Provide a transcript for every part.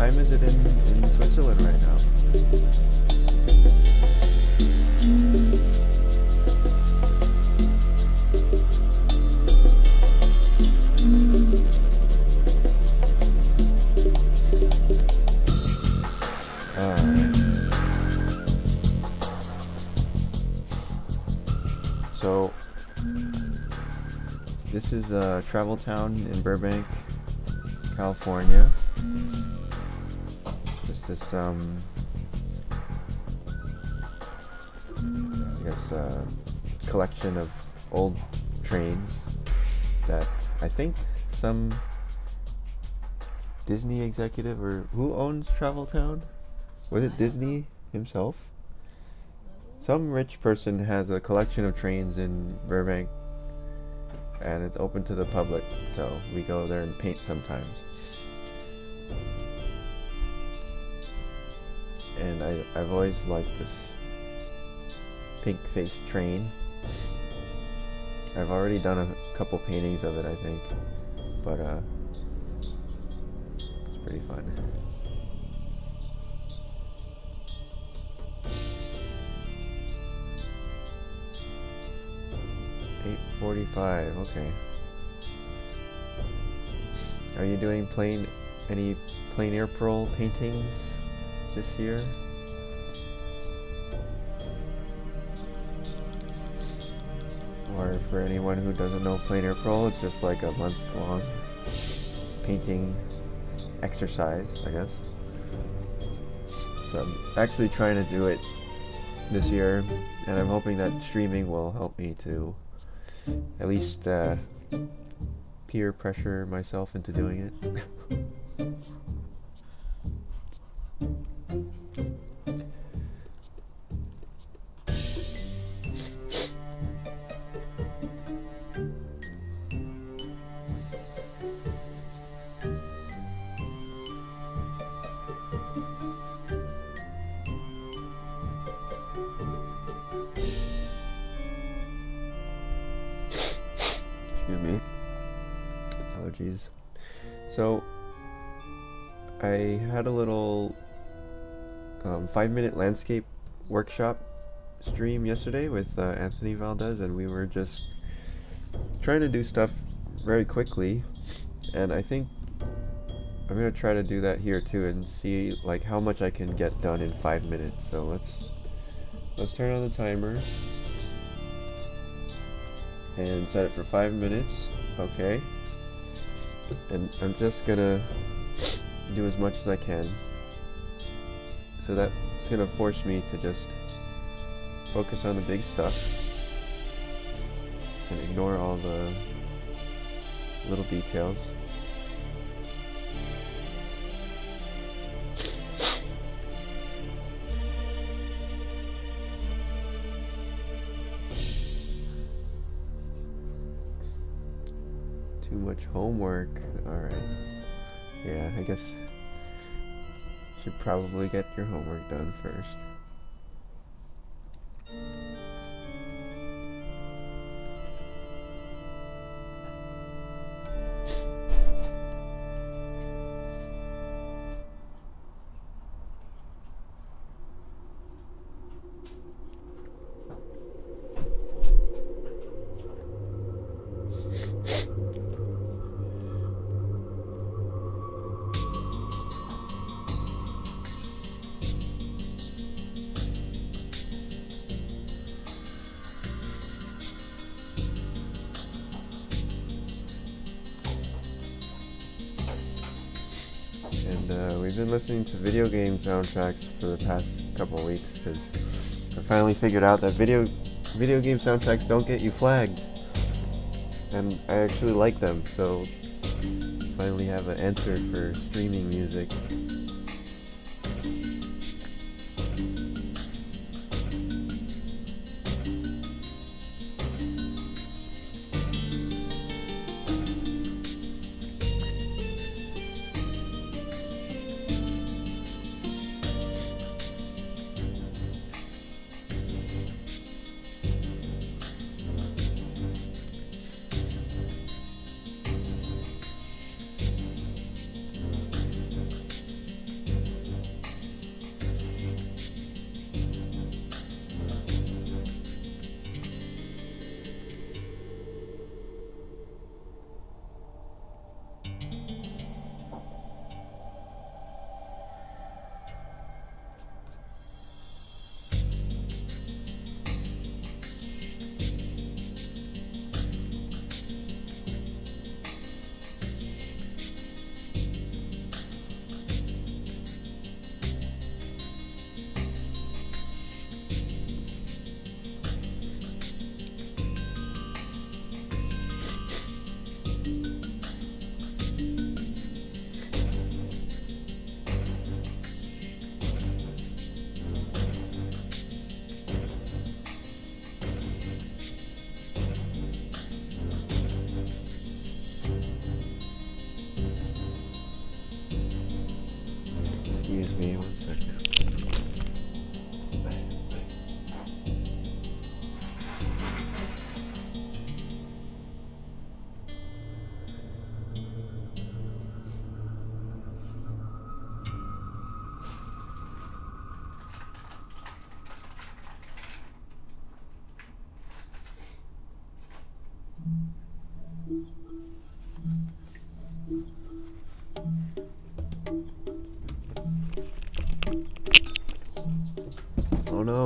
time is it in Switzerland right now? So this is TravelTown in Burbank, California. Just this I guess collection of old trains that I think some Disney executive, or who owns TravelTown? Was it Disney himself? Some rich person has a collection of trains in Burbank, and it's open to the public, so we go there and paint sometimes. And I've always liked this pink-faced train. I've already done a couple paintings of it, I think, but it's pretty fun. $8.45. Okay. Are you doing any Pleinairpril paintings this year? Or for anyone who doesn't know Pleinairpril, it's just like a month-long painting exercise, I guess. So I'm actually trying to do it this year, and I'm hoping that streaming will help me to at least peer pressure myself into doing it. Excuse me. Allergies. So I had a little 5-minute landscape workshop stream yesterday with Anthony Valdez, and we were just trying to do stuff very quickly, and I think I'm gonna try to do that here too and see like how much I can get done in 5 minutes. So let's turn on the timer and set it for 5 minutes. Okay, and I'm just gonna do as much as I can, so that's gonna force me to just focus on the big stuff and ignore all the little details. Too much homework. Alright. Yeah, I guess you should probably get your homework done first. We've been listening to video game soundtracks for the past couple of weeks because I finally figured out that video game soundtracks don't get you flagged, and I actually like them, so finally have an answer for streaming music.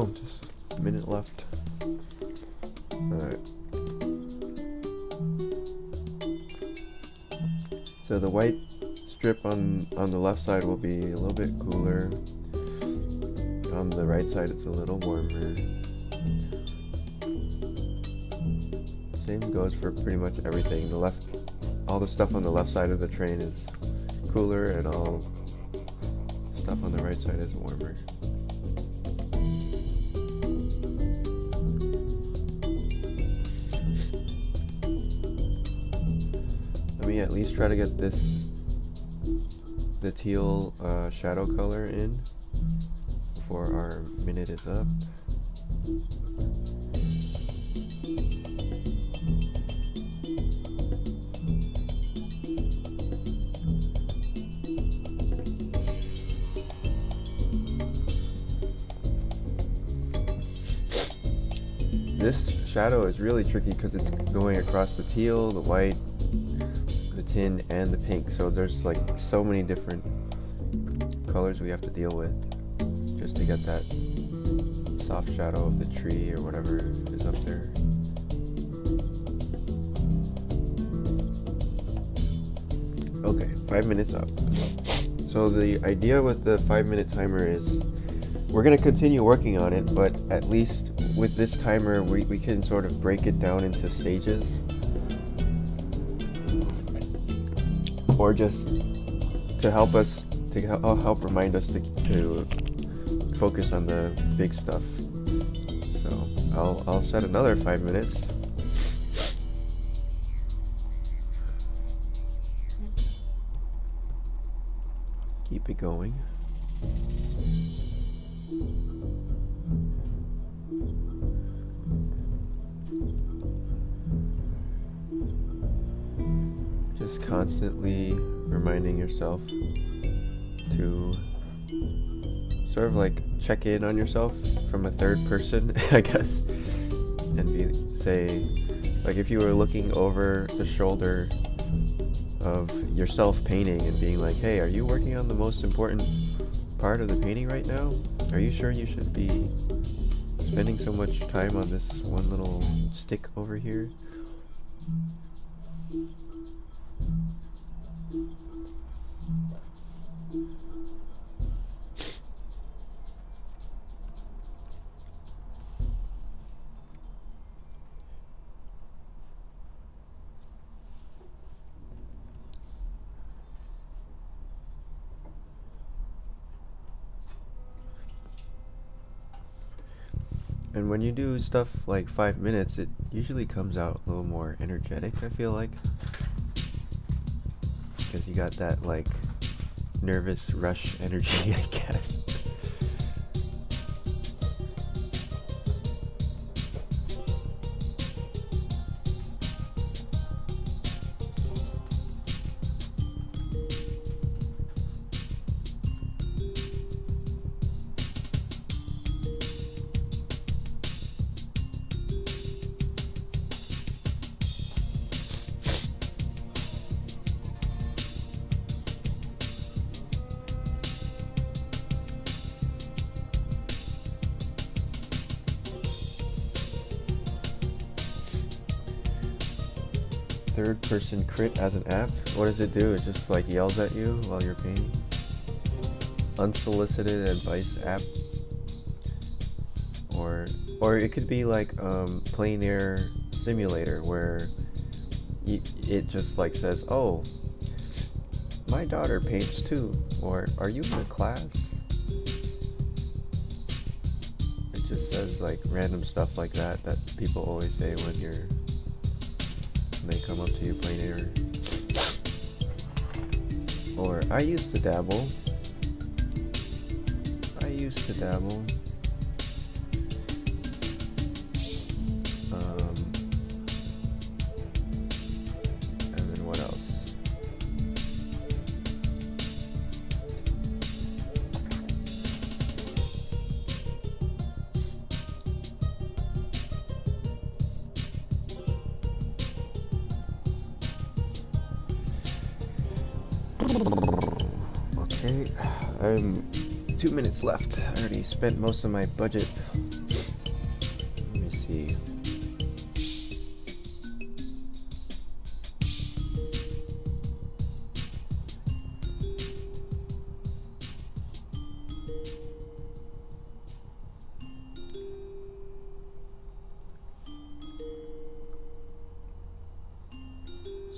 Oh, just a minute left. Alright. So the white strip on the left side will be a little bit cooler. On the right side it's a little warmer. Same goes for pretty much everything. All the stuff on the left side of the train is cooler, and all stuff on the right side is warmer. Let me at least try to get the teal shadow color in before our minute is up. This shadow is really tricky because it's going across the teal, the white, the tin, and the pink. So there's like so many different colors we have to deal with just to get that soft shadow of the tree or whatever is up there. Okay, 5 minutes up. So the idea with the 5-minute timer is we're going to continue working on it, but at least with this timer we can sort of break it down into stages, or just to help remind us to focus on the big stuff. So I'll set another 5 minutes. Keep it going. Just constantly reminding yourself to sort of like check in on yourself from a third person, I guess, and say, like, if you were looking over the shoulder of yourself painting and being like, hey, are you working on the most important part of the painting right now? Are you sure you should be spending so much time on this one little stick over here? And when you do stuff like 5 minutes, it usually comes out a little more energetic, I feel like. Because you got that, like, nervous rush energy, I guess. Third person crit as an app? What does it do? It just like yells at you while you're painting? Unsolicited advice app? Or it could be like plein air simulator, where it just like says, oh, my daughter paints too, or are you in a class? It just says like random stuff like that people always say when they come up to you plein air. Or I used to dabble. And then what else? Okay, I'm 2 minutes left. I already spent most of my budget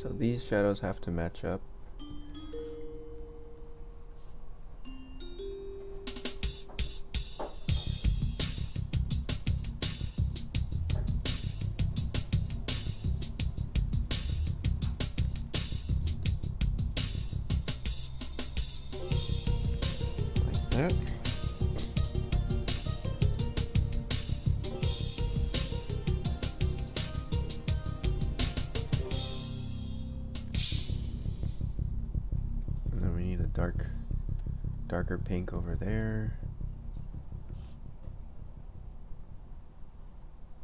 So these shadows have to match up. Like that. And then we need a darker pink over there.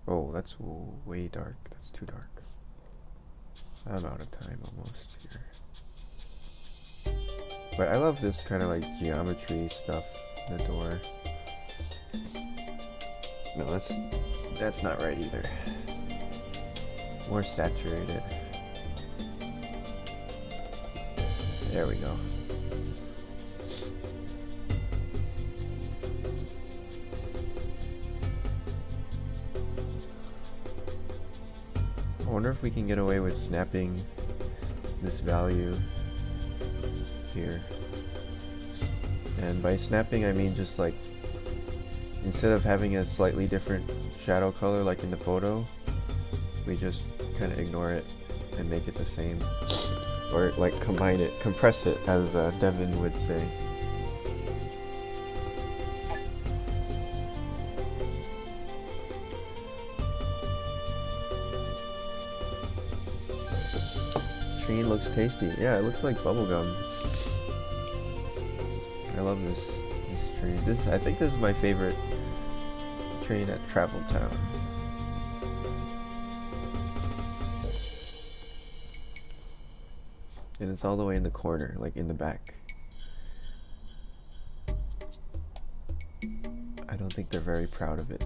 Oh, that's way dark. That's too dark. I'm out of time almost here. But I love this kind of like geometry stuff in the door. No, that's not right either. More saturated. There we go. I wonder if we can get away with snapping this value here. And by snapping I mean just like, instead of having a slightly different shadow color like in the photo, we just kind of ignore it and make it the same. Or like combine it, compress it, as Devin would say. Train looks tasty. Yeah, it looks like bubblegum. I love this train. I think this is my favorite train at TravelTown. And it's all the way in the corner, like in the back. I don't think they're very proud of it.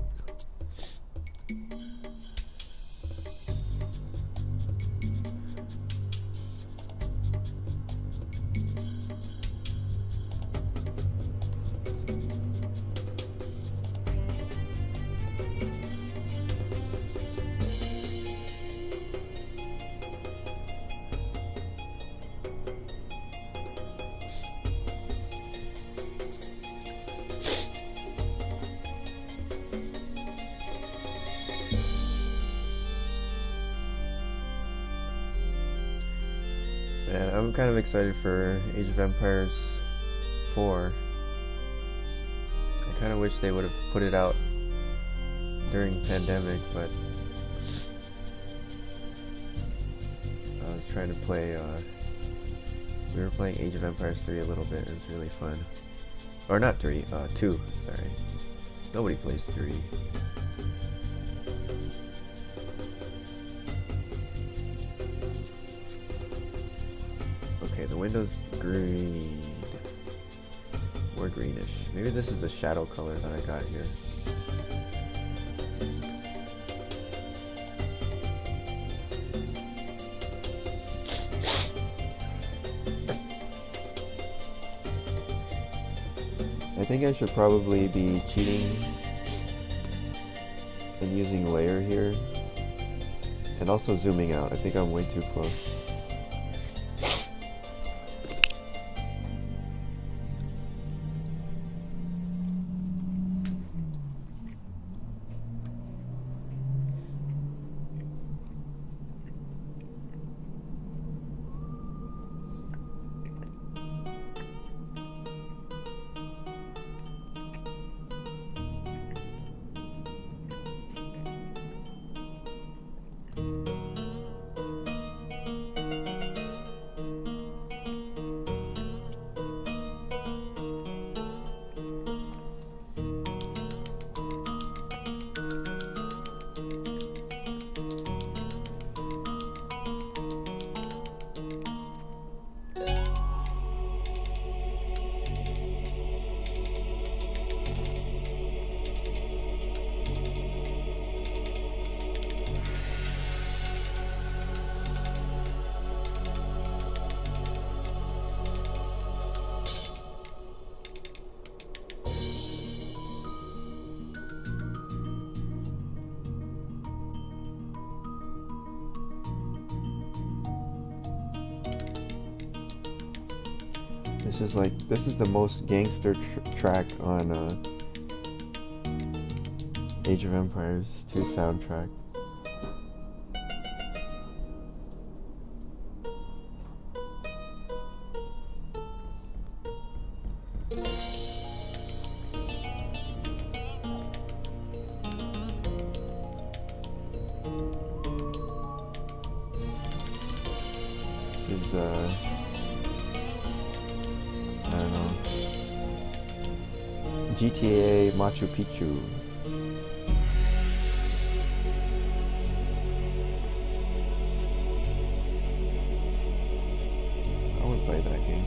Yeah, I'm kind of excited for Age of Empires 4. I kind of wish they would have put it out during the pandemic, but I was trying to play, we were playing Age of Empires 3 a little bit. It was really fun. Or not 3, 2, sorry. Nobody plays 3. Okay, the window's green. More greenish. Maybe this is the shadow color that I got here. I think I should probably be cheating and using layer here. And also zooming out. I think I'm way too close. This is the most gangster track on Age of Empires 2 soundtrack. This is I don't know, GTA Machu Picchu. I want to play that game.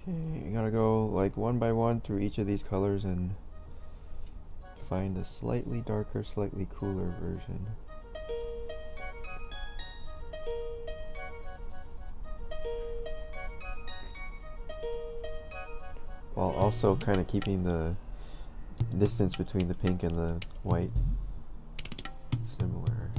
Okay, I gotta go like one by one through each of these colors and find a slightly darker, slightly cooler version. While also kind of keeping the distance between the pink and the white similar.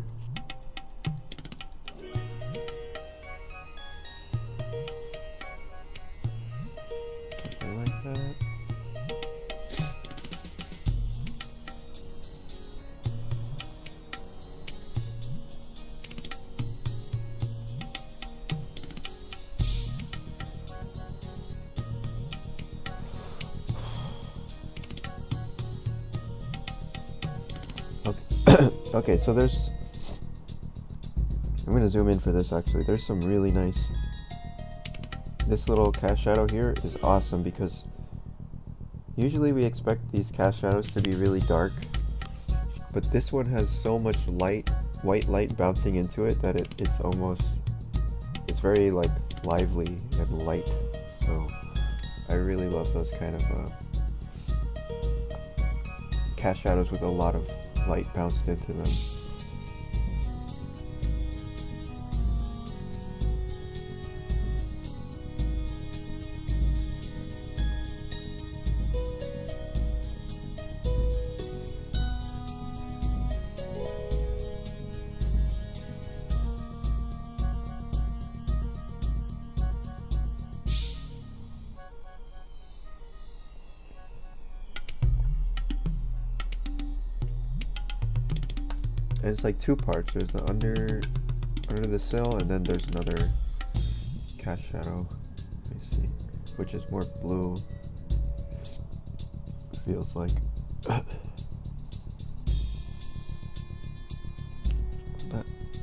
Something like that. Okay, so there's, I'm gonna zoom in for this actually. There's some really nice, this little cast shadow here is awesome because usually we expect these cast shadows to be really dark, but this one has so much light, white light bouncing into it that it's very like lively and light. So I really love those kind of cast shadows with a lot of light bounced into them. And it's like two parts. There's the under the sill, and then there's another cast shadow. Let me see, which is more blue. Feels like not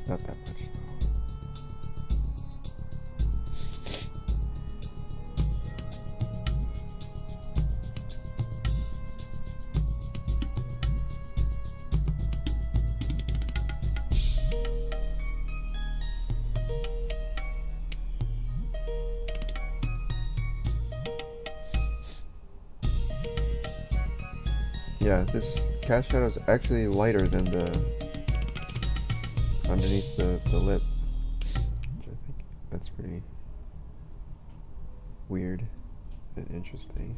that much though. Yeah, this cast shadow is actually lighter than the underneath the lip, which I think that's pretty weird and interesting.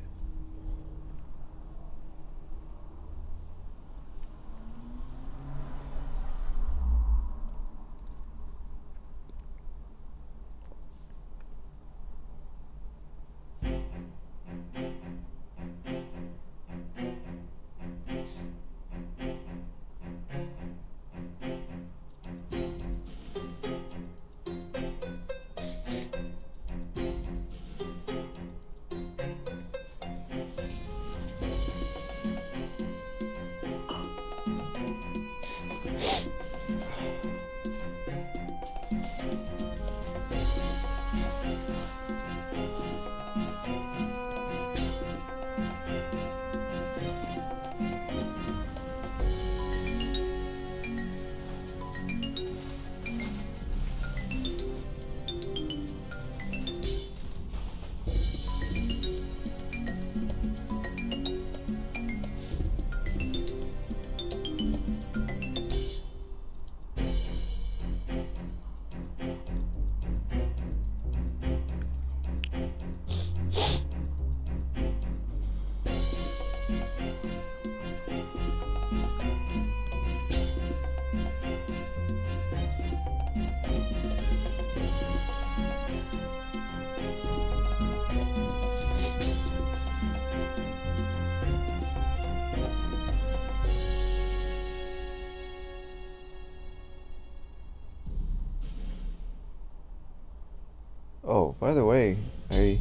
Oh, by the way, I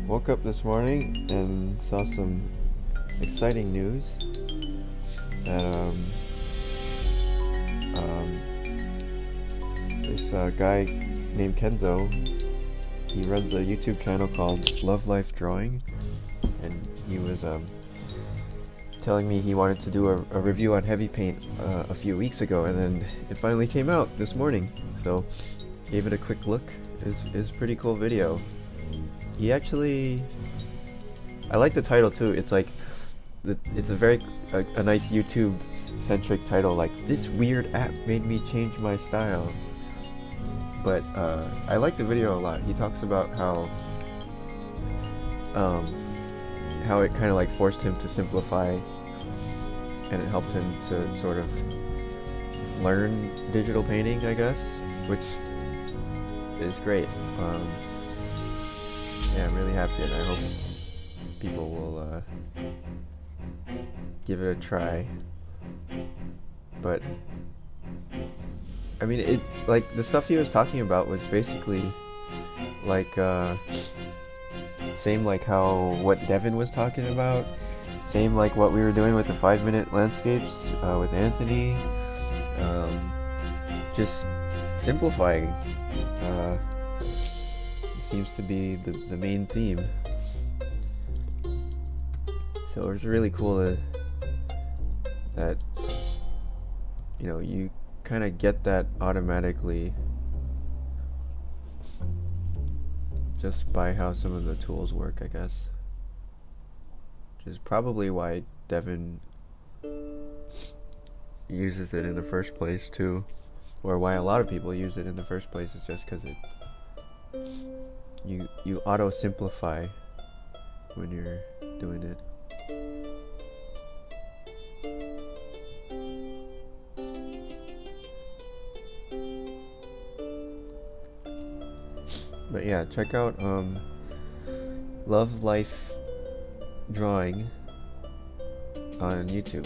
woke up this morning and saw some exciting news that this guy named Kenzo, he runs a YouTube channel called Love Life Drawing, and he was telling me he wanted to do a review on HEAVYPAINT a few weeks ago, and then it finally came out this morning, so gave it a quick look. It's a pretty cool video. He actually, I like the title too. It's like, it's a very a nice YouTube centric title, like this weird app made me change my style. But I like the video a lot. He talks about how it kind of like forced him to simplify, and it helped him to sort of learn digital painting, I guess, which is great. Yeah, I'm really happy, and I hope people will give it a try. But I mean, it, like, the stuff he was talking about was basically like same like how what Devin was talking about, same like what we were doing with the 5-minute landscapes with Anthony, just simplifying seems to be the main theme. So it's really cool that you know, you kind of get that automatically just by how some of the tools work, I guess. Which is probably why Devin uses it in the first place too, or why a lot of people use it in the first place, is just because you auto simplify when you're doing it. But yeah, check out Love Life Drawing on YouTube.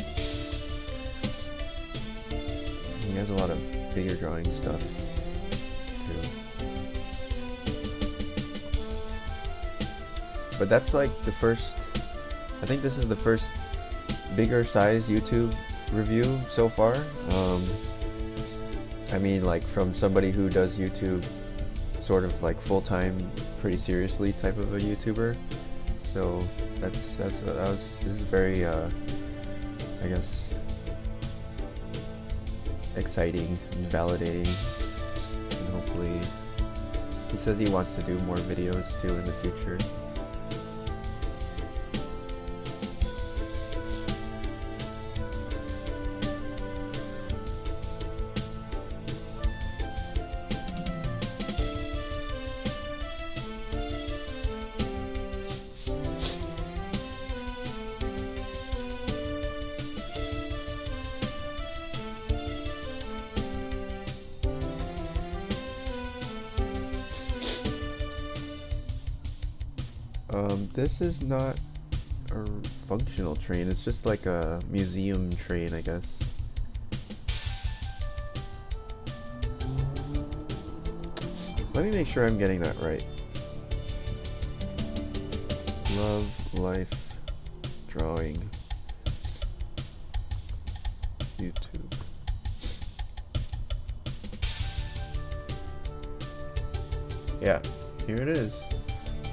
He has a lot of figure drawing stuff too. But that's like the first, I think this is the first bigger size YouTube review so far. I mean, like, from somebody who does YouTube sort of like full-time, pretty seriously type of a YouTuber. So this is very I guess exciting and validating, and hopefully he says he wants to do more videos too in the future. This is not a functional train, it's just like a museum train, I guess. Let me make sure I'm getting that right. Love Life Drawing YouTube. Yeah, here it is.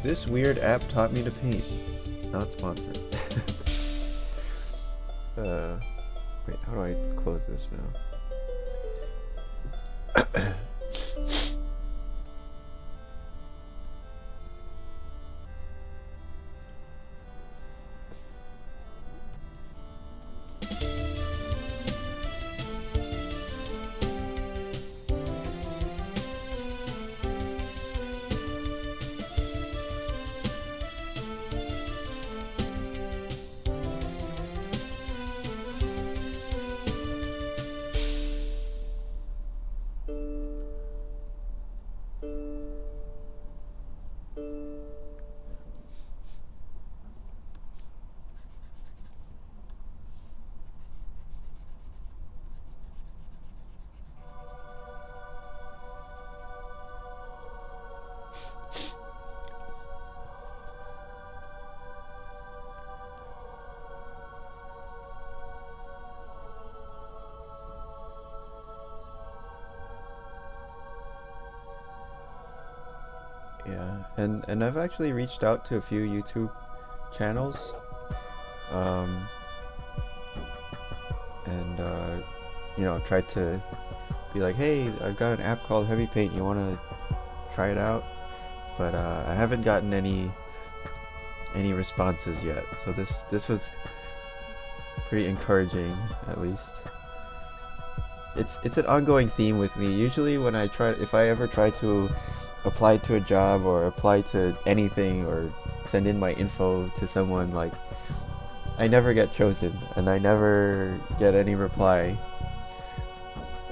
This weird app taught me to paint. Not sponsored. Wait, how do I close this now? Yeah, and I've actually reached out to a few YouTube channels, and you know, tried to be like, hey, I've got an app called HEAVYPAINT, you want to try it out? But I haven't gotten any responses yet, so this was pretty encouraging, at least. It's an ongoing theme with me. Usually when if I ever try to apply to a job or apply to anything or send in my info to someone, like, I never get chosen and I never get any reply.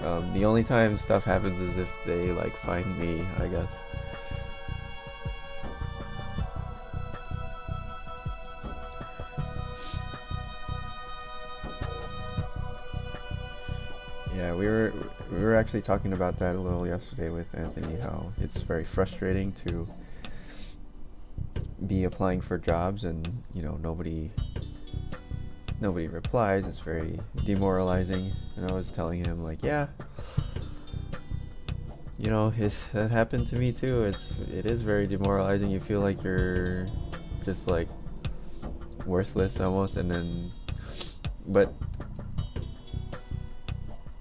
The only time stuff happens is if they like find me, I guess. Yeah, we were actually talking about that a little yesterday with Anthony, how it's very frustrating to be applying for jobs and, you know, nobody replies. It's very demoralizing. And I was telling him, like, yeah, you know, that happened to me too. It is very demoralizing. You feel like you're just like worthless almost, and then, but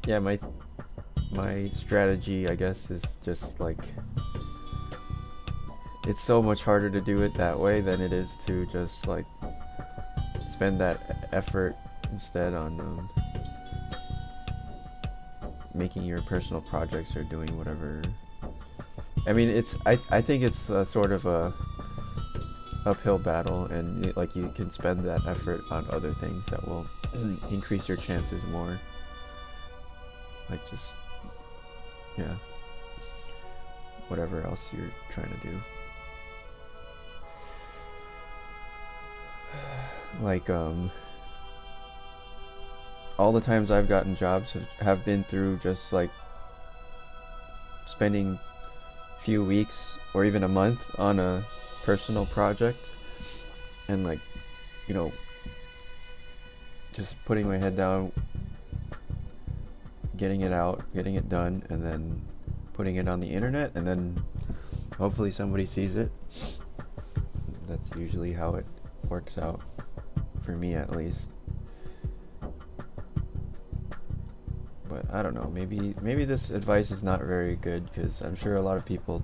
yeah, my strategy, I guess, is just like, it's so much harder to do it that way than it is to just like spend that effort instead on making your personal projects or doing whatever. I mean, I think it's a sort of a uphill battle, and like you can spend that effort on other things that will increase your chances more. Like just, yeah, whatever else you're trying to do. Like, all the times I've gotten jobs have been through just like spending a few weeks or even a month on a personal project and, like, you know, just putting my head down, getting it out, getting it done, and then putting it on the internet, and then hopefully somebody sees it. That's usually how it works out, for me at least. But I don't know, maybe this advice is not very good, because I'm sure a lot of people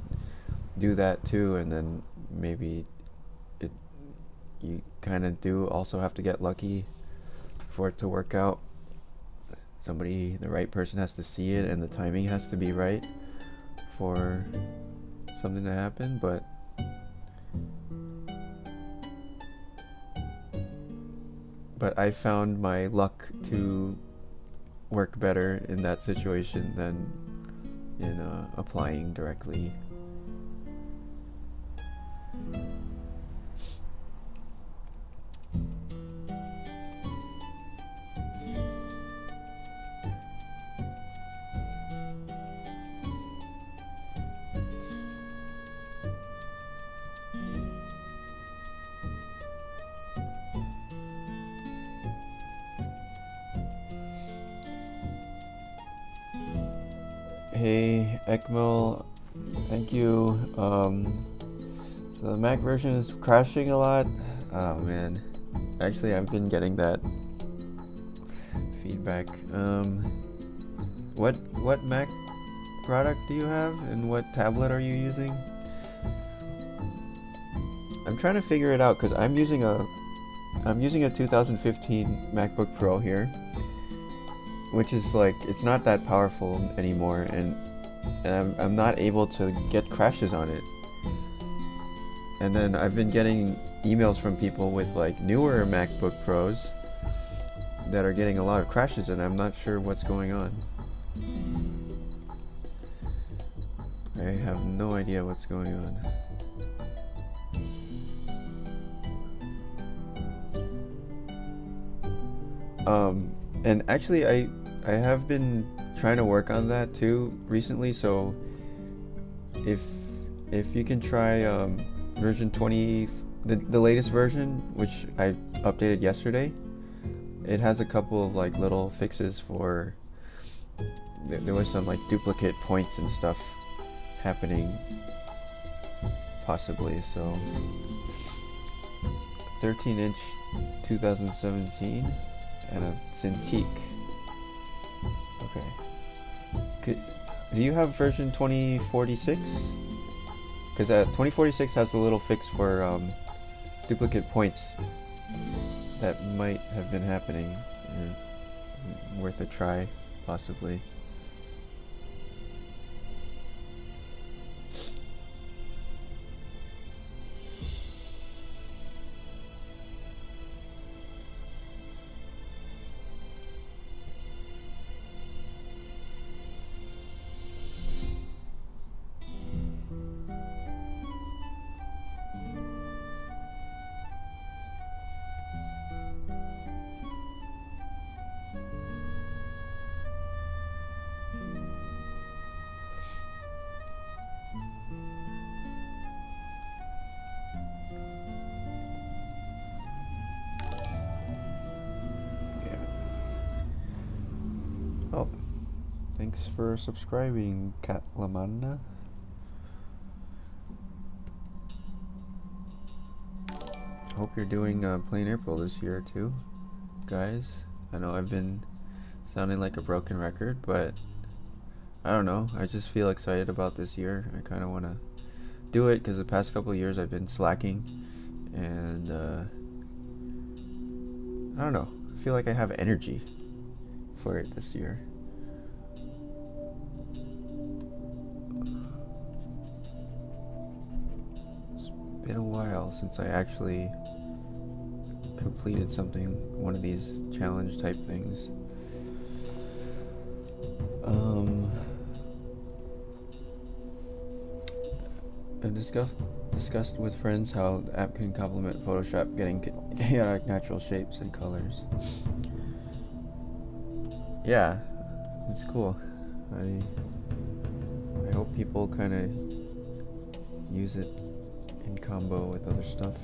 do that too, and then maybe you kind of do also have to get lucky for it to work out. The right person has to see it, and the timing has to be right for something to happen. But I found my luck to work better in that situation than in applying directly. Hey, Ekmel, thank you. So the Mac version is crashing a lot. Oh man. Actually, I've been getting that feedback. What Mac product do you have, and what tablet are you using? I'm trying to figure it out because I'm using a 2015 MacBook Pro here, which is like, it's not that powerful anymore, and I'm not able to get crashes on it. And then I've been getting emails from people with like newer MacBook Pros that are getting a lot of crashes, and I'm not sure what's going on. I have no idea what's going on. And actually I have been trying to work on that too recently, so if you can try version 20, the latest version, which I updated yesterday, it has a couple of like little fixes for, there was some like duplicate points and stuff happening possibly. So 13-inch 2017 and a Cintiq. Okay. Do you have version 2046? Because 2046 has a little fix for duplicate points that might have been happening. Worth a try, possibly. Oh, thanks for subscribing, Kat Lamanna. Hope you're doing Pleinairpril this year too, guys. I know I've been sounding like a broken record, but I don't know. I just feel excited about this year. I kind of want to do it because the past couple of years I've been slacking, and I don't know. I feel like I have energy for it this year. It's been a while since I actually completed something, one of these challenge type things. I discussed with friends how the app can complement Photoshop, getting chaotic natural shapes and colors. Yeah, it's cool. I hope people kind of use it in combo with other stuff.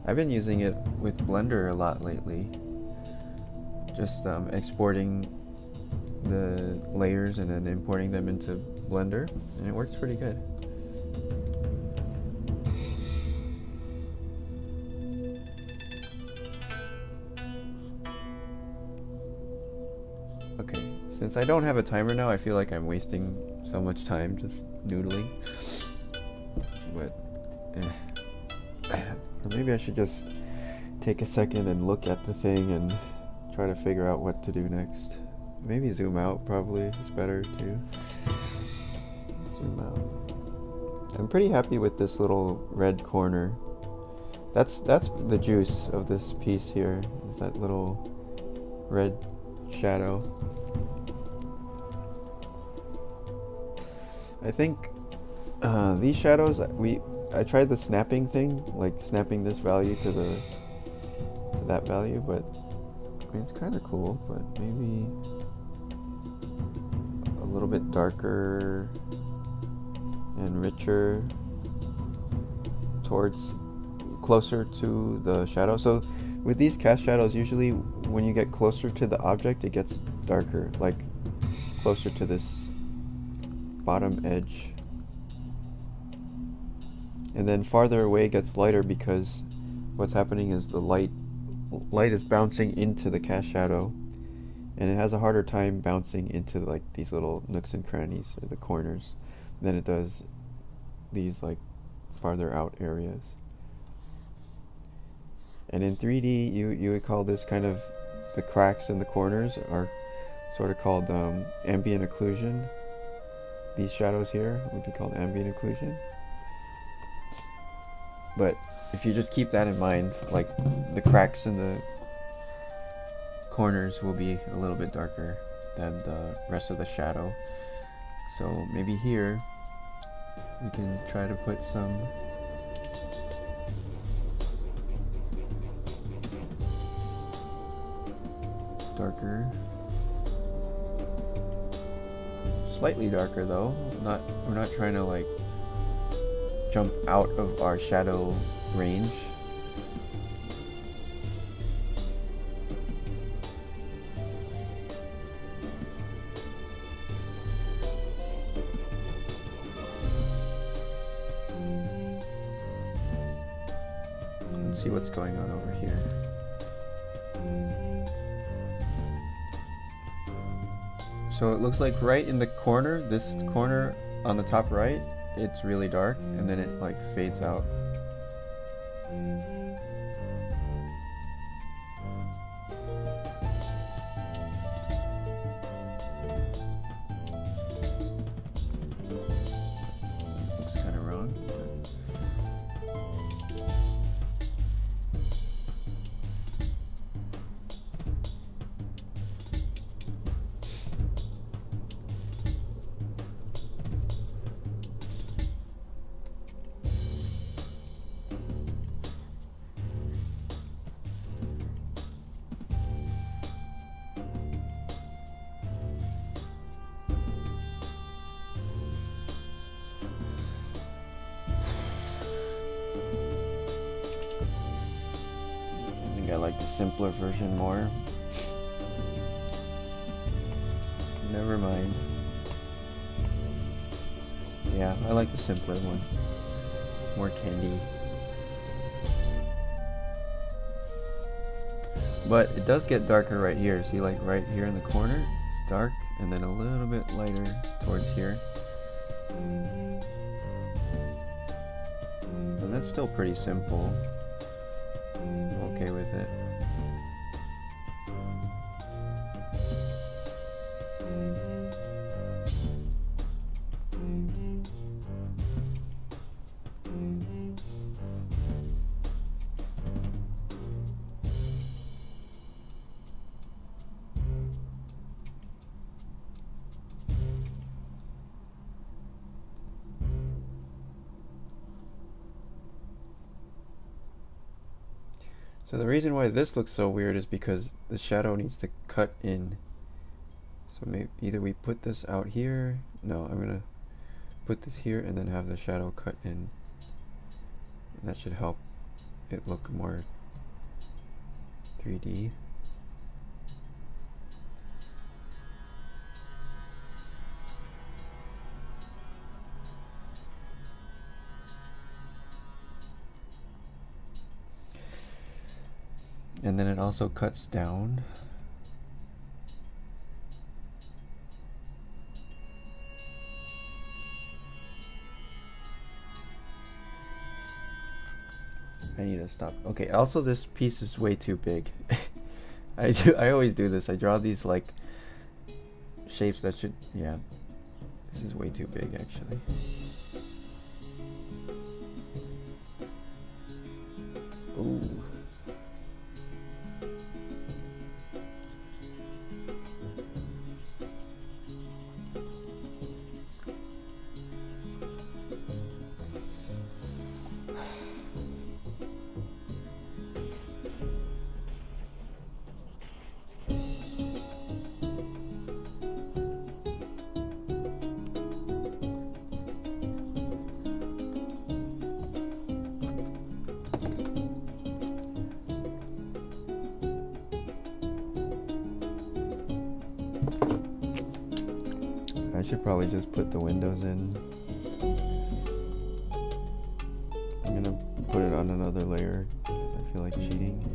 I've been using it with Blender a lot lately. Just exporting the layers and then importing them into Blender, and it works pretty good. Okay, since I don't have a timer now, I feel like I'm wasting so much time just noodling. But, or maybe I should just take a second and look at the thing and try to figure out what to do next. Maybe zoom out probably is better too. Zoom out. I'm pretty happy with this little red corner. That's the juice of this piece here, is that little red shadow. I think these shadows, I tried the snapping thing, like snapping this value to that value, but I mean, it's kind of cool, but maybe a little bit darker and richer towards closer to the shadow. So with these cast shadows, usually when you get closer to the object, it gets darker, like closer to this bottom edge and then farther away gets lighter because what's happening is the light is bouncing into the cast shadow, and it has a harder time bouncing into like these little nooks and crannies or the corners than it does these like farther out areas. And in 3D, you would call this kind of, the cracks in the corners are sort of called ambient occlusion. These shadows here would be called ambient occlusion. But if you just keep that in mind, like the cracks in the corners will be a little bit darker than the rest of the shadow. So maybe here we can try to put some darker, slightly darker though. We're not trying to like jump out of our shadow range. Let's see what's going on over here. So it looks like right in the corner, this corner on the top right, it's really dark, and then it like fades out. Looks kind of wrong. I like the simpler version more. Never mind. Yeah, I like the simpler one. It's more candy. But it does get darker right here. See, like right here in the corner, it's dark, and then a little bit lighter towards here. And that's still pretty simple. I'm okay with it. So the reason why this looks so weird is because the shadow needs to cut in. So maybe either we put this out here. No, I'm gonna put this here and then have the shadow cut in. And that should help it look more 3D. And then it also cuts down. I need to stop. Okay, also this piece is way too big. I always do this. I draw these like shapes that should, yeah. This is way too big actually. Ooh. I should probably just put the windows in. put it on another layer because I feel like cheating.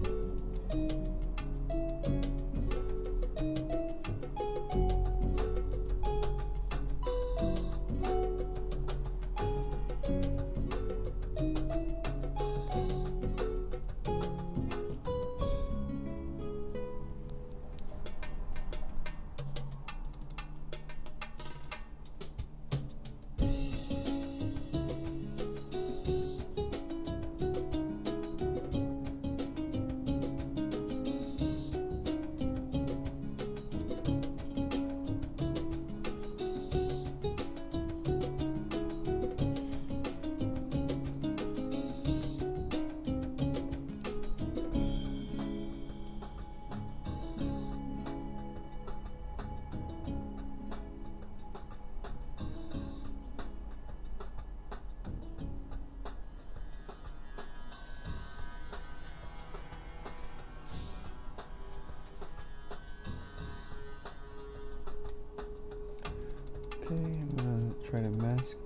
Okay, I'm gonna try to mask.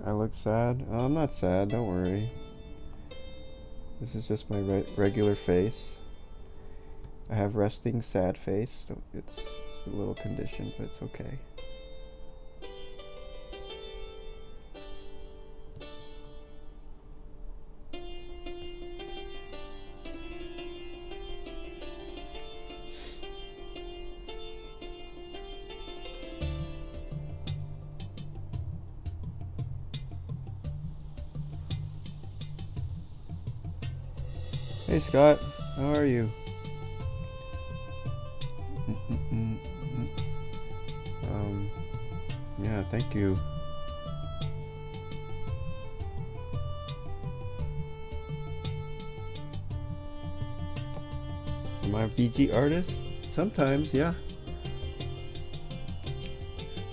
I look sad? Oh, I'm not sad, don't worry. This is just my regular face. I have resting sad face. So it's a little condition, but it's okay. Hey Scott, how are you? Yeah, thank you. Am I a VG artist? Sometimes, yeah.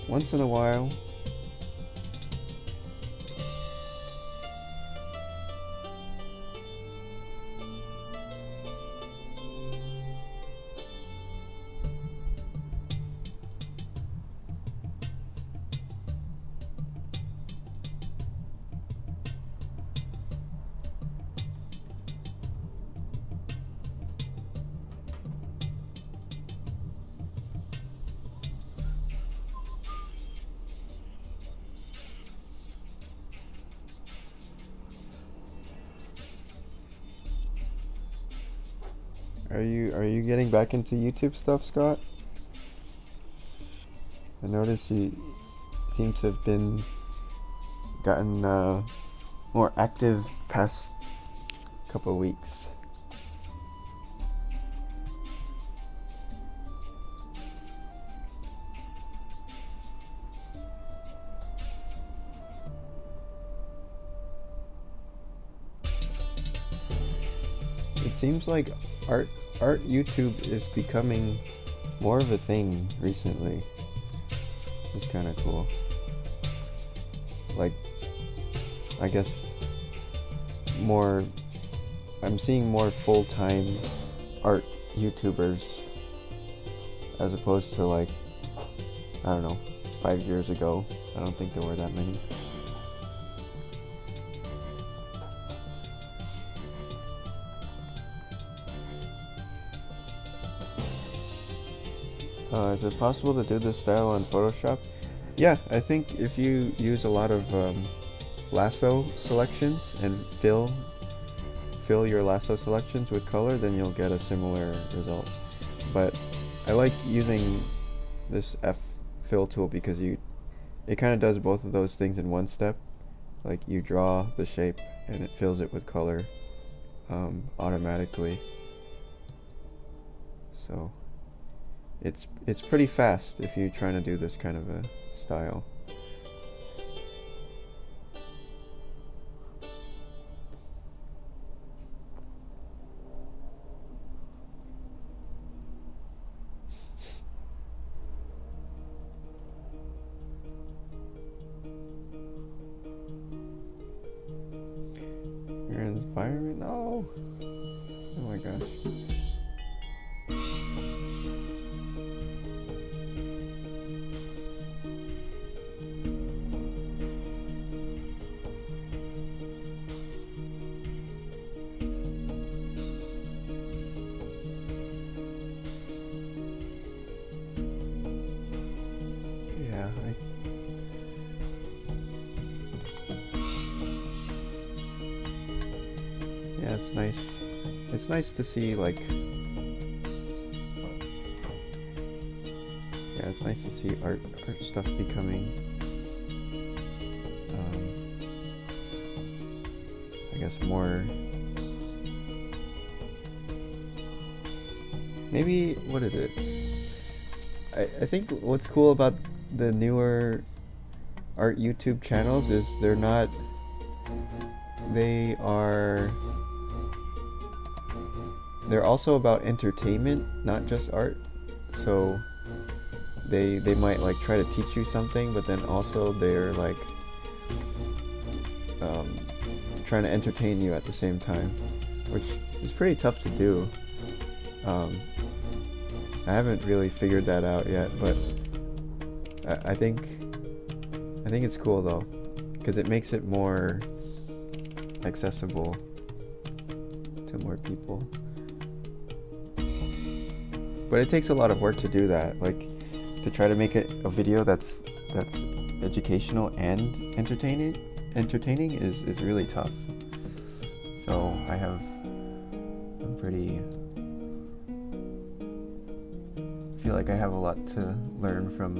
Once in a while. Are you getting back into YouTube stuff, Scott? I noticed you seem to have been gotten more active past couple of weeks. It seems like art YouTube is becoming more of a thing recently. It's kind of cool. Like, I guess I'm seeing more full-time art YouTubers as opposed to, like, I don't know, 5 years ago. I don't think there were that many. Is it possible to do this style on Photoshop? Yeah, I think if you use a lot of lasso selections and fill your lasso selections with color, then you'll get a similar result. But I like using this fill tool because it kind of does both of those things in one step. Like, you draw the shape and it fills it with color automatically. So it's pretty fast if you're trying to do this kind of a style. Your environment? No. Oh my gosh. Yeah, it's nice. It's nice to see, like, yeah, it's nice to see art stuff becoming, I guess, more, maybe, what is it? I think what's cool about the newer art YouTube channels is they're also about entertainment, not just art. So they might, like, try to teach you something, but then also they're, like, trying to entertain you at the same time, which is pretty tough to do. I haven't really figured that out yet, but I think it's cool though, because it makes it more accessible to more people. But it takes a lot of work to do that, like, to try to make it a video that's educational and entertaining is really tough. So I feel like I have a lot to learn from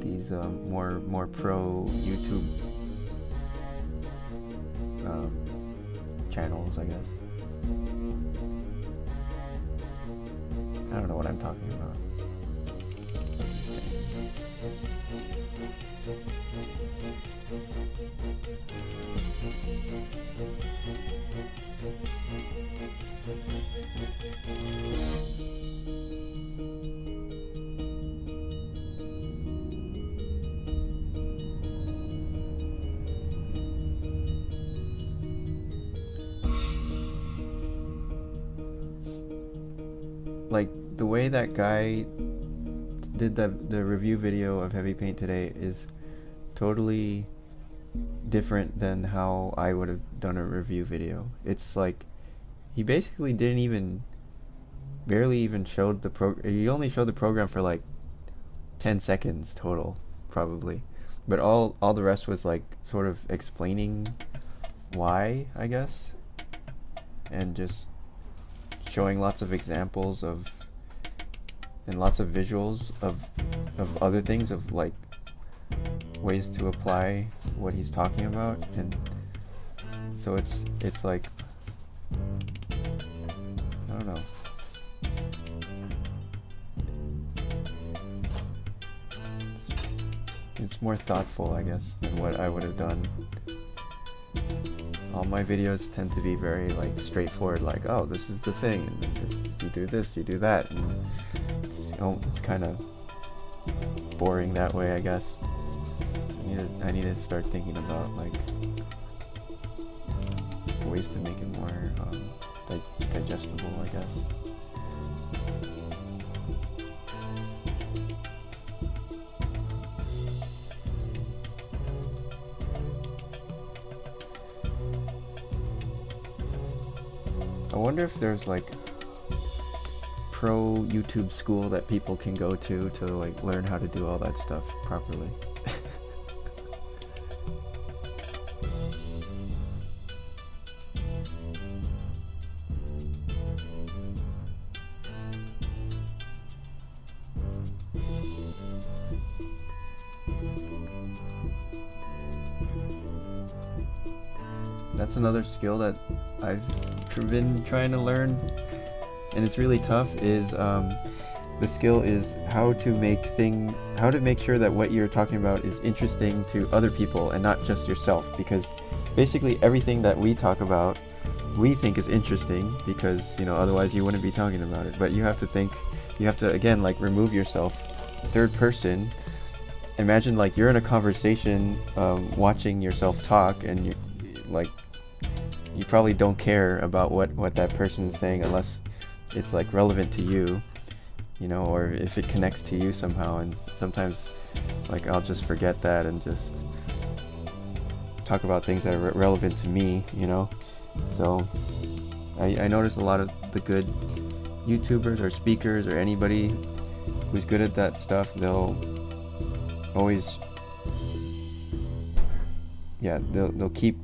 these more pro YouTube channels, I guess. I don't know what I'm talking about. Like, the way that guy did the review video of Heavy Paint today is totally different than how I would have done a review video. It's like, he basically barely even showed he only showed the program for like 10 seconds total, probably. But all the rest was like sort of explaining why, I guess, and just showing lots of examples and lots of visuals of other things, of like ways to apply what he's talking about. And so it's like, I don't know. It's more thoughtful, I guess, than what I would have done. All my videos tend to be very like straightforward, like, oh, this is the thing, and then you do this, you do that, and it's kind of boring that way, I guess. So I need to start thinking about like ways to make it more digestible, I guess. I wonder if there's like pro YouTube school that people can go to like learn how to do all that stuff properly. That's another skill that I've been trying to learn, and it's really tough, is the skill is how to make sure that what you're talking about is interesting to other people and not just yourself, because basically everything that we talk about we think is interesting, because otherwise you wouldn't be talking about it. But you have to again like remove yourself, third person. Imagine like you're in a conversation watching yourself talk, and you probably don't care about what that person is saying unless it's like relevant to you, or if it connects to you somehow. And sometimes like I'll just forget that and just talk about things that are relevant to me, So I notice a lot of the good YouTubers or speakers or anybody who's good at that stuff, they'll always they'll keep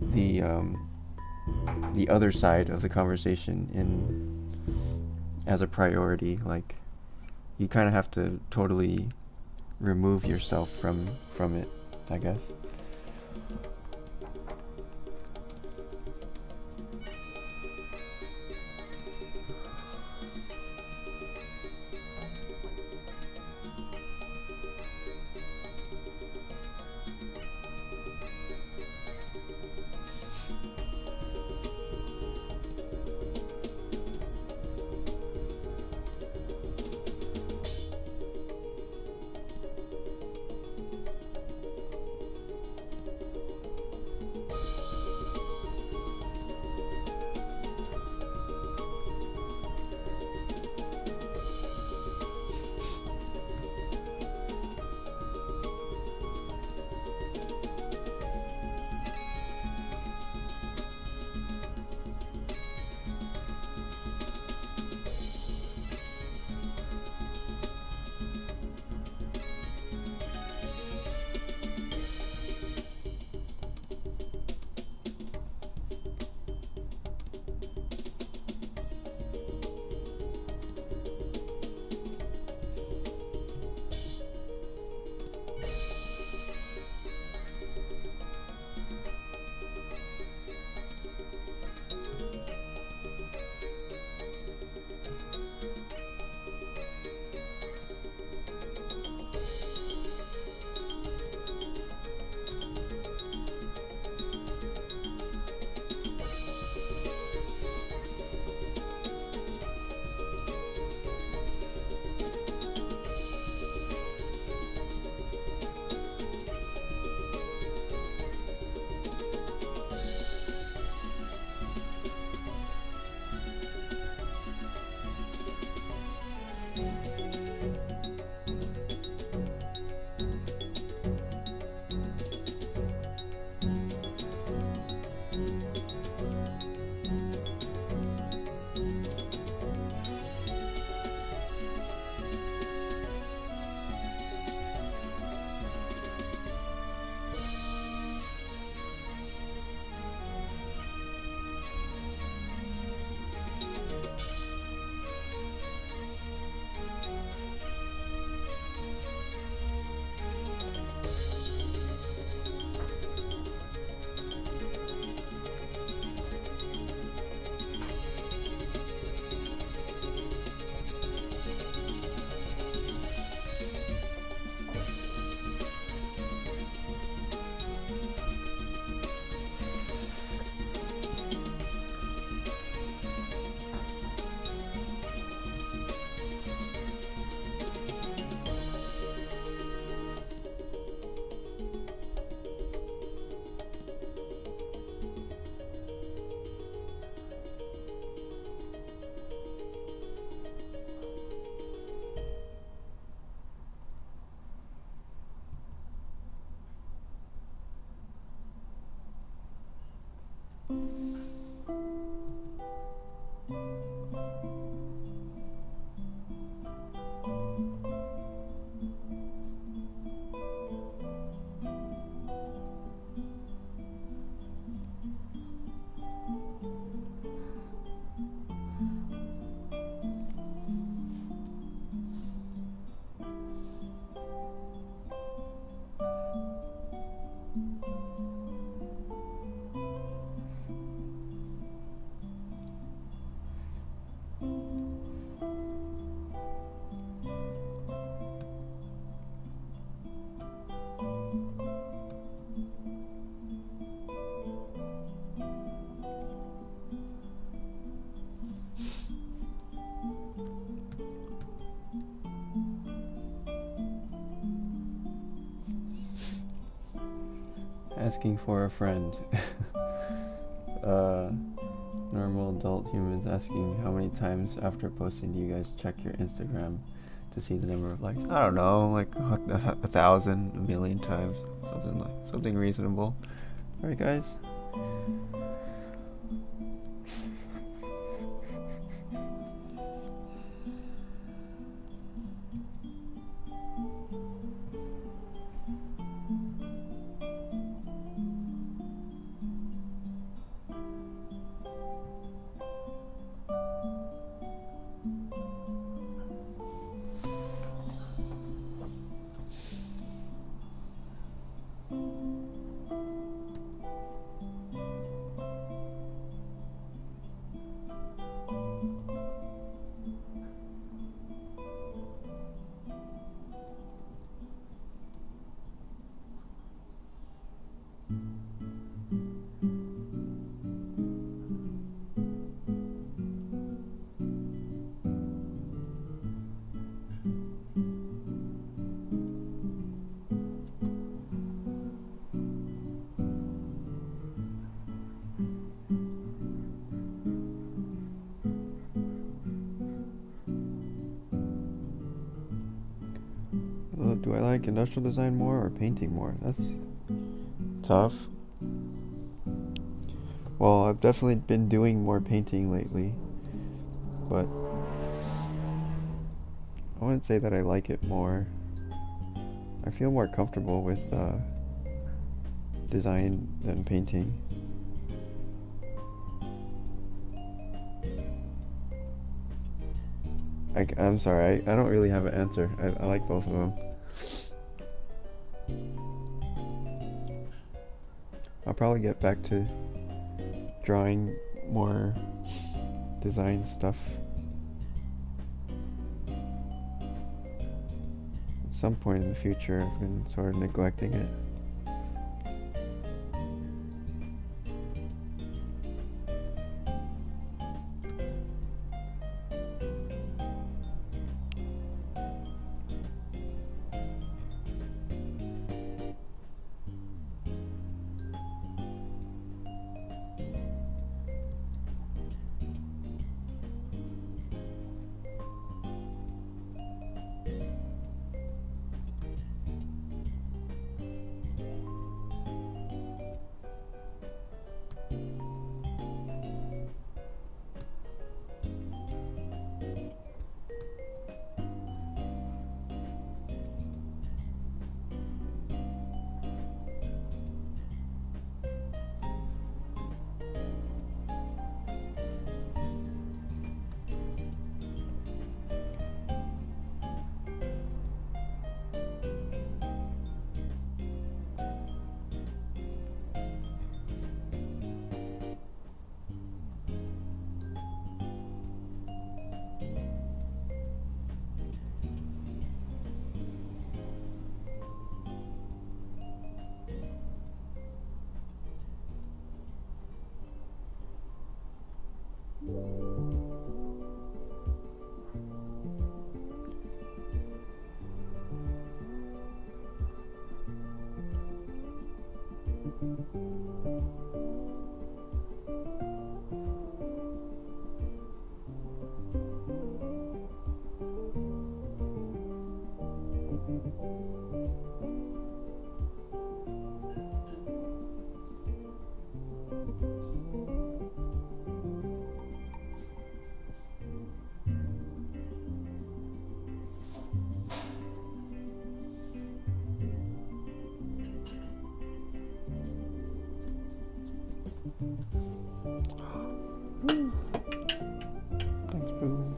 the other side of the conversation as a priority. Like, you kind of have to totally remove yourself from it, I guess. Asking for a friend. Normal adult humans asking how many times after posting do you guys check your Instagram to see the number of likes? I don't know, like 1,000, 1,000,000 times, something reasonable. All right, guys. Do I like industrial design more or painting more? That's tough. Well, I've definitely been doing more painting lately, but I wouldn't say that I like it more. I feel more comfortable with design than painting. I'm sorry, I don't really have an answer. I like both of them. I'll probably get back to drawing more design stuff at some point in the future. I've been sort of neglecting it. Thanks, boo.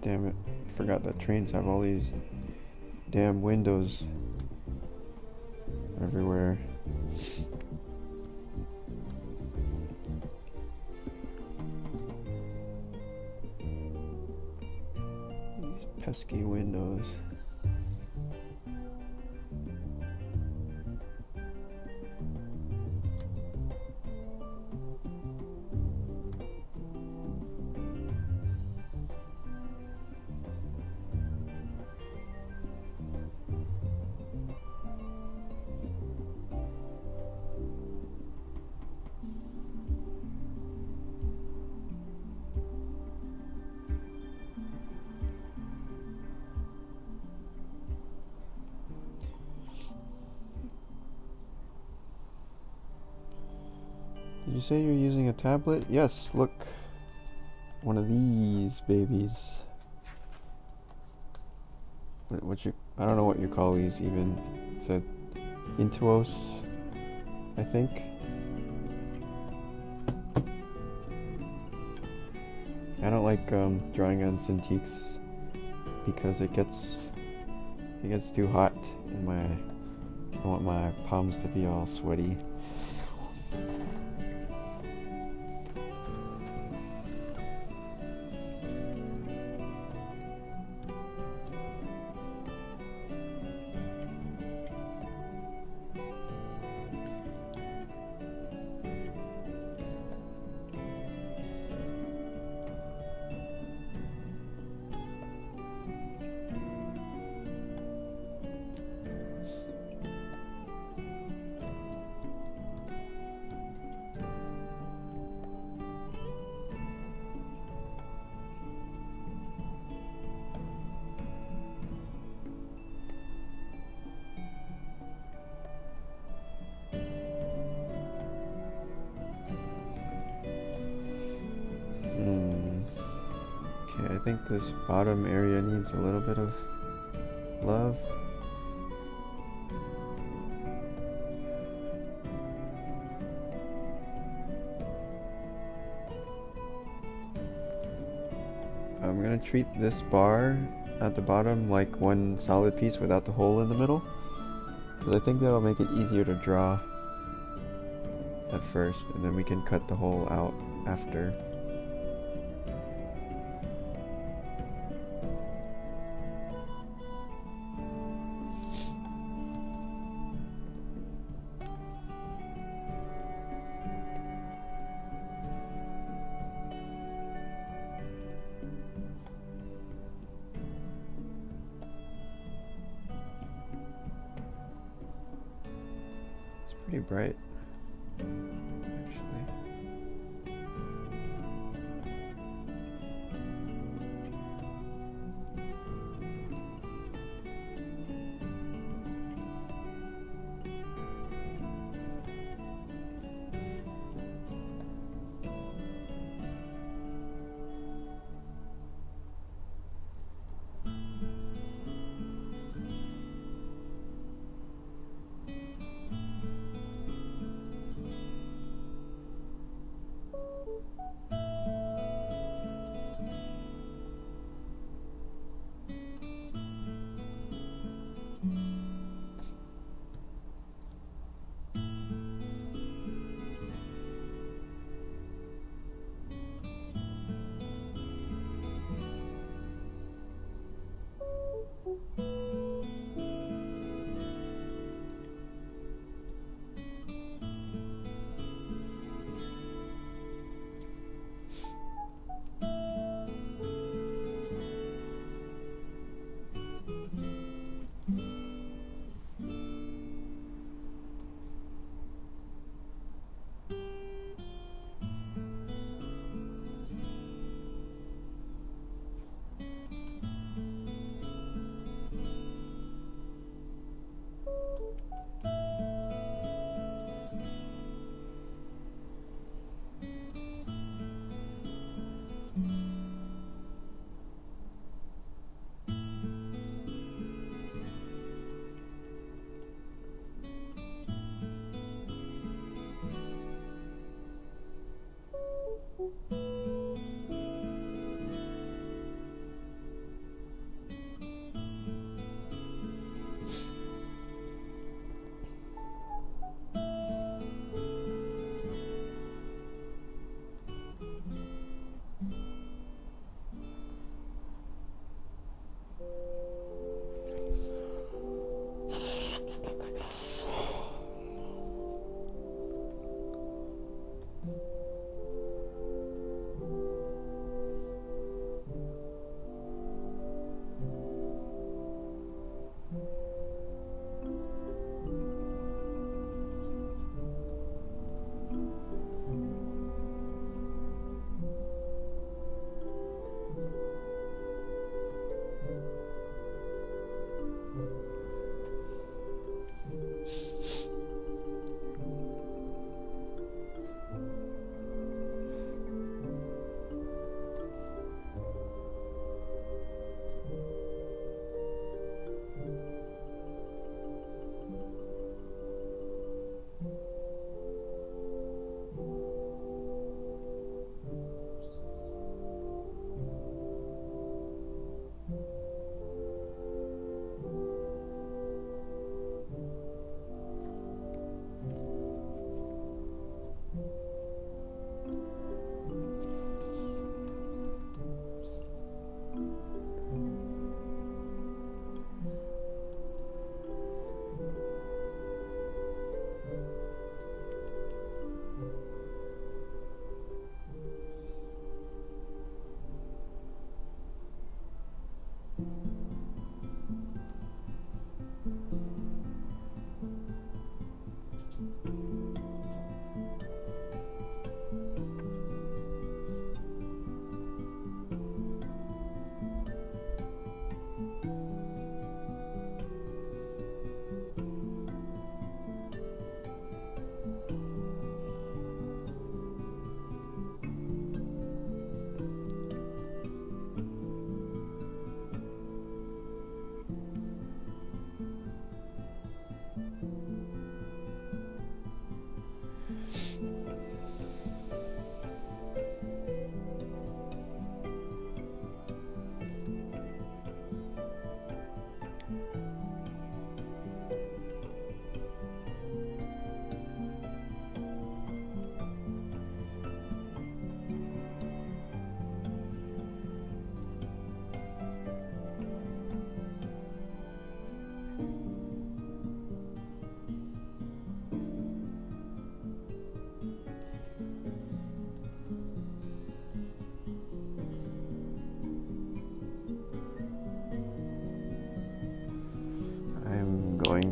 Damn it, forgot that trains have all these damn windows everywhere. These pesky windows. Did you say you're using a tablet? Yes, look. One of these babies. I don't know what you call these even. It's a Intuos, I think. I don't like drawing on Cintiqs because it gets too hot and I want my palms to be all sweaty. Okay, I think this bottom area needs a little bit of love. I'm gonna treat this bar at the bottom like one solid piece without the hole in the middle, because I think that'll make it easier to draw at first, and then we can cut the hole out after. Pretty bright, actually.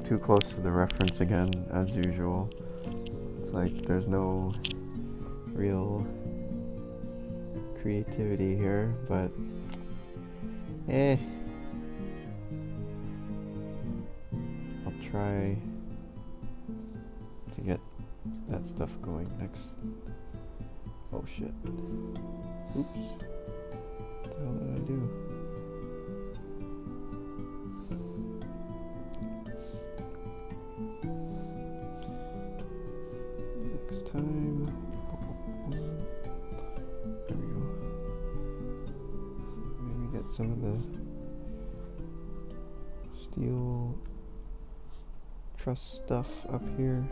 too close to the reference again, as usual. It's like there's no real creativity here, but I'll try to get that stuff going next. Oh shit. Oops. What the hell did I do? Next time. There we go. Maybe get some of the steel truss stuff up here.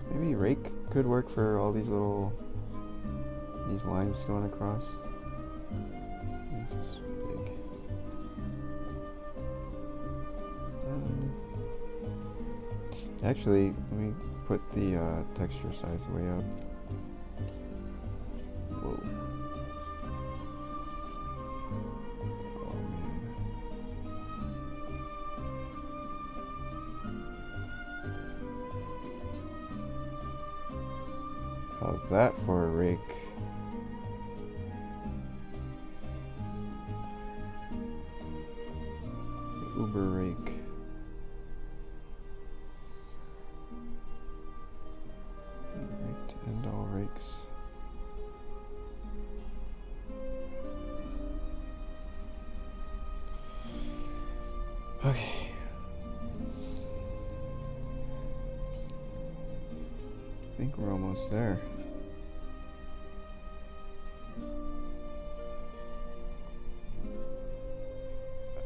Maybe rake could work for all these lines going across. This is big. Actually, let me put the texture size way up. Whoa. Oh man. How's that for a rake? The Uber rake. Rake to end all rakes. Okay. I think we're almost there.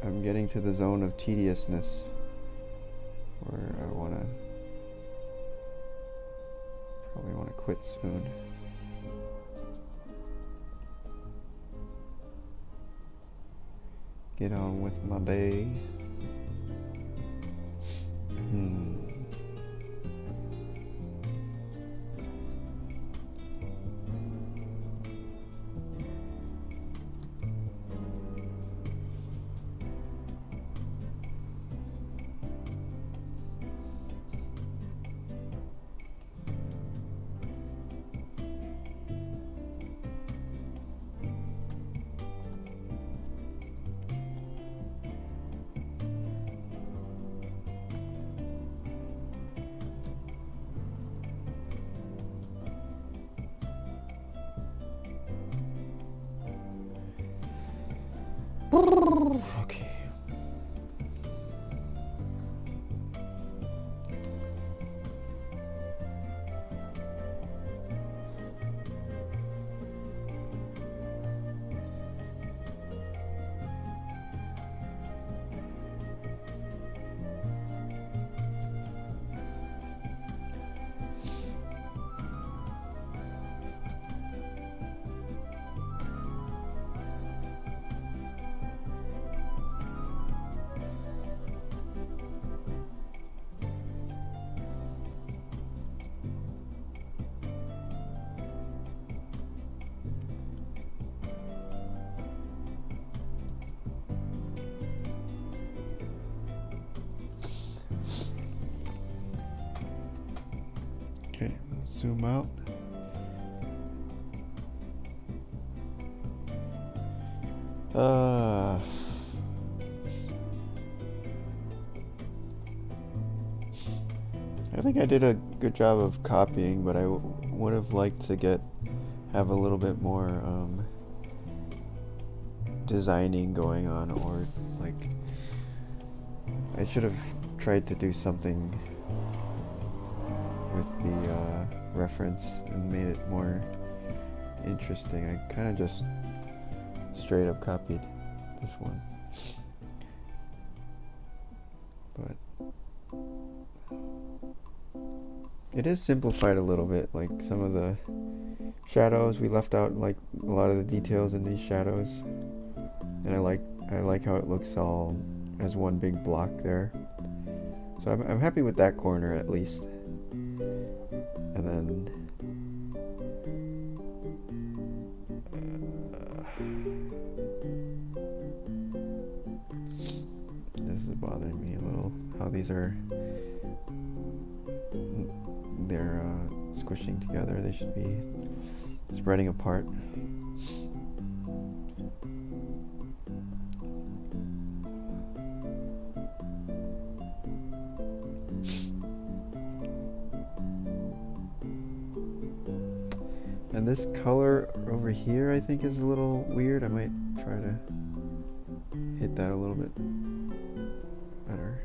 I'm getting to the zone of tediousness where I probably want to quit soon. Get on with my day. Okay. zoom out. I think I did a good job of copying, but I would have liked to have a little bit more designing going on, or like I should have tried to do something with the reference and made it more interesting. I kind of just straight up copied this one, but it is simplified a little bit. Like some of the shadows, we left out like a lot of the details in these shadows, and I like how it looks all as one big block there. So I'm happy with that corner at least. And then this is bothering me a little, how these are, they're squishing together. They should be spreading apart. And this color over here I think is a little weird. I might try to hit that a little bit better.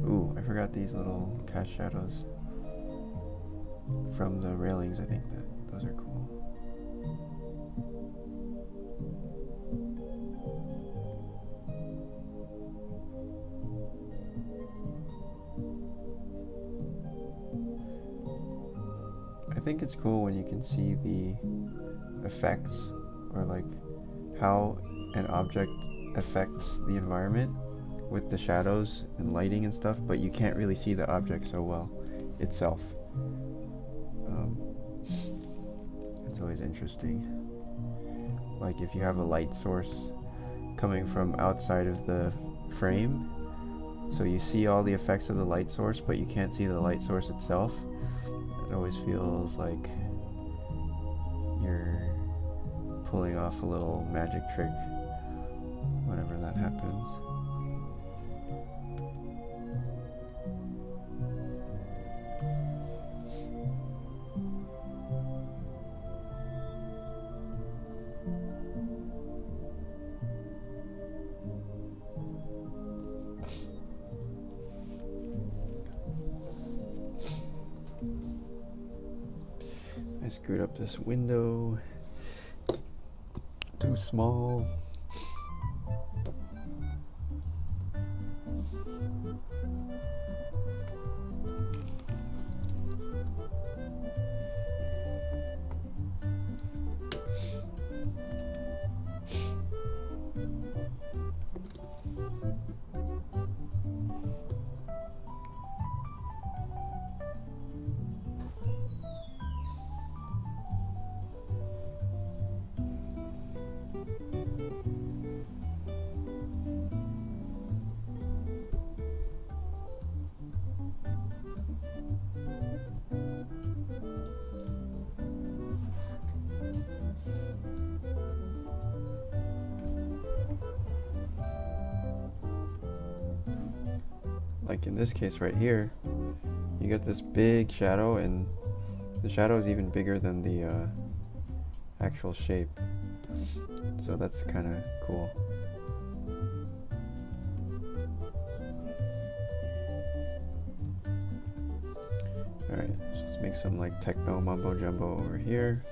Ooh, I forgot these little cast shadows from the railings. I think that those are cool. I think it's cool when you can see the effects, or like how an object affects the environment with the shadows and lighting and stuff, but you can't really see the object so well itself. It's always interesting. Like if you have a light source coming from outside of the frame, so you see all the effects of the light source, but you can't see the light source itself. It always feels like you're pulling off a little magic trick whenever that happens. I screwed up this window. Too small. like in this case right here, you get this big shadow, and the shadow is even bigger than the actual shape. So that's kind of cool. Alright, let's just make some like techno mumbo jumbo over here.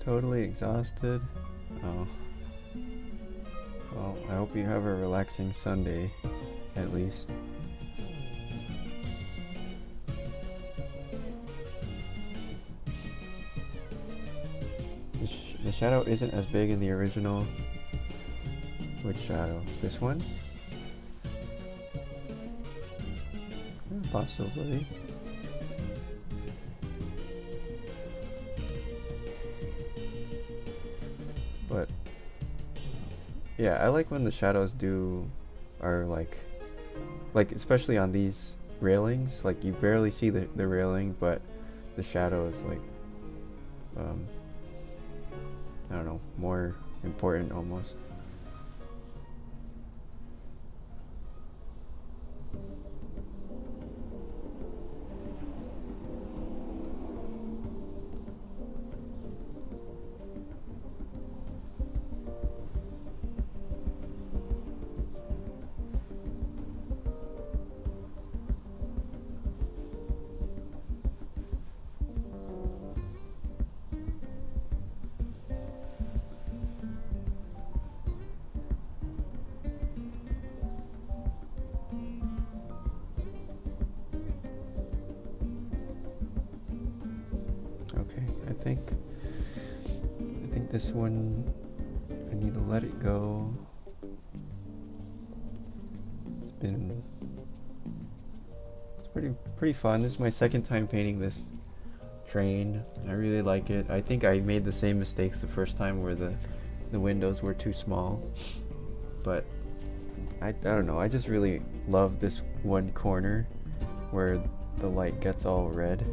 Totally exhausted. Oh. Well, I hope you have a relaxing Sunday, at least. The shadow isn't as big in the original. Which shadow? This one? Possibly. But yeah, I like when the shadows are like especially on these railings, like you barely see the railing, but the shadow is like I don't know, more important almost. Okay, I think this one, I need to let it go. It's pretty fun. This is my second time painting this train. I really like it. I think I made the same mistakes the first time where the windows were too small, but I don't know, I just really love this one corner where the light gets all red.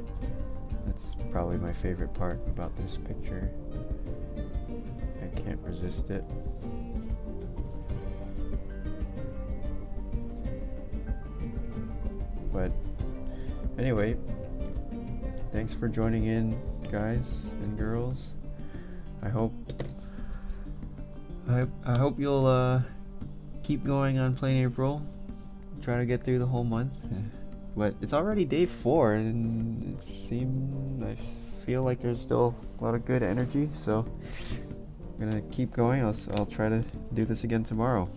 That's probably my favorite part about this picture. I can't resist it. But anyway, thanks for joining in, guys and girls. I hope you'll keep going on Pleinairpril. Try to get through the whole month. But it's already day 4, and I feel like there's still a lot of good energy, so I'm gonna keep going. I'll try to do this again tomorrow.